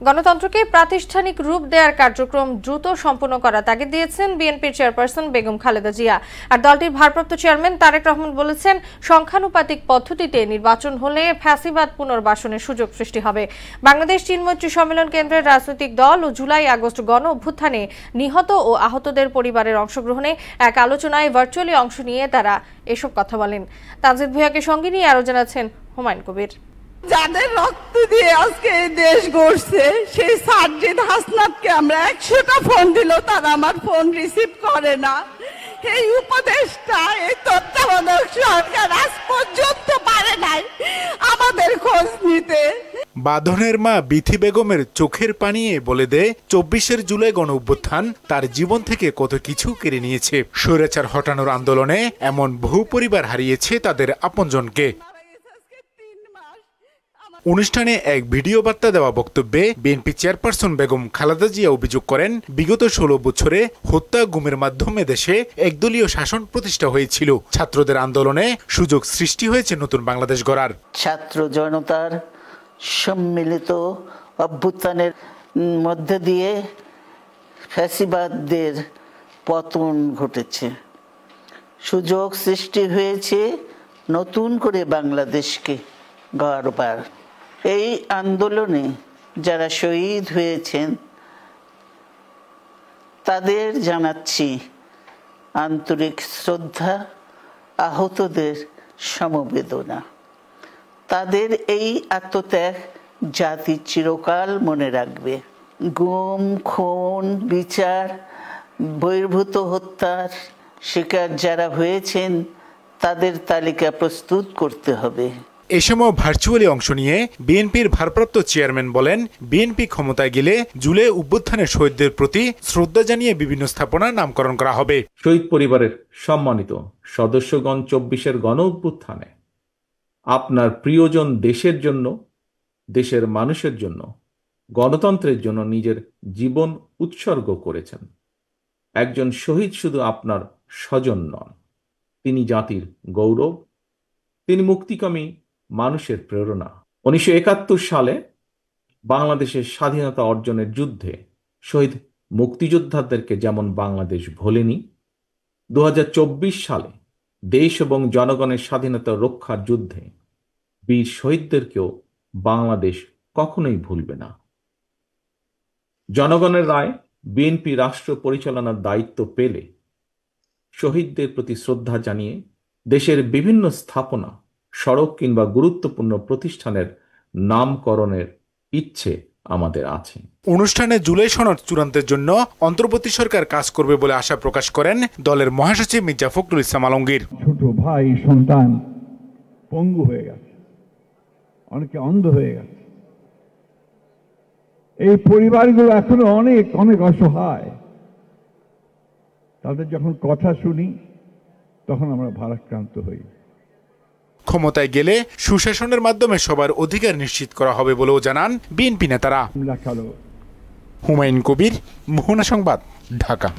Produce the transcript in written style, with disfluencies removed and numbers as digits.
গণতন্ত্রকে প্রাতিষ্ঠানিক রূপ দেওয়ার কার্যক্রম দ্রুত সম্পন্ন করার তাগিদ দিয়েছেন বিএনপির চেয়ারপারসন বেগম খালেদা জিয়া। আর দলটির ভারপ্রাপ্ত চেয়ারম্যান তারেক রহমান বলেছেন, সংখ্যানুপাতিক পদ্ধতিতে নির্বাচন হলে ফ্যাসিবাদ পুনর্বাসনের সুযোগ সৃষ্টি হবে। বাংলাদেশ চীন মৈত্রী সম্মেলন কেন্দ্রের রাজনৈতিক দল ও জুলাই আগস্ট গণ অভ্যুত্থানে নিহত ও আহতদের পরিবারের অংশগ্রহণে এক আলোচনায় ভার্চুয়ালি অংশ নিয়ে তারা এসব কথা বলেন। তানজিদ ভূঁইয়াকে সঙ্গে নিয়ে আরো জানাচ্ছেন হুমায়ুন কবির। যাদের রক্ত দিয়ে আজকে এই দেশ গড়ছে সেই সার্জিদ হাসনাতকে আমরা 100টা ফোন দিলেও তারা আমার ফোন রিসিভ করে না। এই উপদেশটা, এই তত্ত্বাবধায়ক সরকার আজ পর্যন্ত পারে নাই আমাদের খোঁজ নিতে। বাঁধনের মা বিথি বেগমের চোখের পানিয়ে বলে দেয়, 24 জুলাই গণ অভ্যুত্থান তার জীবন থেকে কত কিছু কেড়ে নিয়েছে। স্বৈরাচার হটানোর আন্দোলনে এমন বহু পরিবার হারিয়েছে তাদের আপনজনকে। অনুষ্ঠানে এক ভিডিও বার্তা দেওয়া বক্তব্যে বিএনপি চেয়ারপারসন বেগম খালেদা জিয়া অভিযোগ করেন, বিগত 16 বছরে হত্যা গুমের মাধ্যমে দেশে একদলীয় শাসন প্রতিষ্ঠা হয়েছিল। ছাত্রদের আন্দোলনে সুযোগ সৃষ্টি হয়েছে নতুন বাংলাদেশ গড়ার। ছাত্র জনতার সম্মিলিত অভ্যুত্থানের মধ্যে দিয়ে ফ্যাসিবাদদের পতন ঘটেছে। সুযোগ সৃষ্টি হয়েছে নতুন করে বাংলাদেশকে গড়বার। এই আন্দোলনে যারা শহীদ হয়েছেন তাদের জানাচ্ছি আন্তরিক শ্রদ্ধা, আহতদের সমবেদনা। তাদের এই আত্মত্যাগ জাতি চিরকাল মনে রাখবে। গুম, খুন, বিচার, বহির্ভূত হত্যার শিকার যারা হয়েছেন তাদের তালিকা প্রস্তুত করতে হবে। এ সময় ভার্চুয়ালি অংশ নিয়ে বিএনপির ভারপ্রাপ্ত চেয়ারম্যান বলেন, বিএনপি ক্ষমতায় গেলে জুলাই অভ্যুত্থানের শহীদদের প্রতি শ্রদ্ধা জানিয়ে বিভিন্ন স্থাপনার নামকরণ করা হবে। শহীদ পরিবারের সম্মানিত সদস্যগণ, 24 গণ অভ্যুত্থানে আপনার প্রিয়জন দেশের জন্য, দেশের মানুষের জন্য, গণতন্ত্রের জন্য নিজের জীবন উৎসর্গ করেছেন। একজন শহীদ শুধু আপনার স্বজন নন, তিনি জাতির গৌরব, তিনি মুক্তিকামী মানুষের প্রেরণা। 1971 সালে বাংলাদেশের স্বাধীনতা অর্জনের যুদ্ধে শহীদ মুক্তিযোদ্ধাদেরকে যেমন বাংলাদেশ ভোলেনি, 2024 সালে দেশ এবং জনগণের স্বাধীনতা রক্ষার যুদ্ধে বীর শহীদদেরকেও বাংলাদেশ কখনোই ভুলবে না। জনগণের রায় বিএনপি রাষ্ট্র পরিচালনার দায়িত্ব পেলে শহীদদের প্রতি শ্রদ্ধা জানিয়ে দেশের বিভিন্ন স্থাপনা, সড়ক কিংবা গুরুত্বপূর্ণ প্রতিষ্ঠানের নামকরণের ইচ্ছে আমাদের আছে। অনুষ্ঠানে জুলাই সনদ চূড়ান্তের জন্য অন্তর্বর্তী সরকার কাজ করবে বলে আশা প্রকাশ করেন দলের মহাসচিব মির্জা ফখরুল ইসলাম আলমগীর। ছোট ভাই সন্তান পঙ্গু হয়ে গেছে, অনেকে অন্ধ হয়ে গেছে। এই পরিবারগুলো এখনো অনেক অনেক অসহায়। তাদের যখন কথা শুনি তখন আমরা ভারাক্রান্ত হই। ক্ষমতায় গেলে সুশাসনের মাধ্যমে সবার অধিকার নিশ্চিত করা হবে বলেও জানান বিএনপি নেতারা। রাখালো হুমায়ুন কবির, মোহনা সংবাদ, ঢাকা।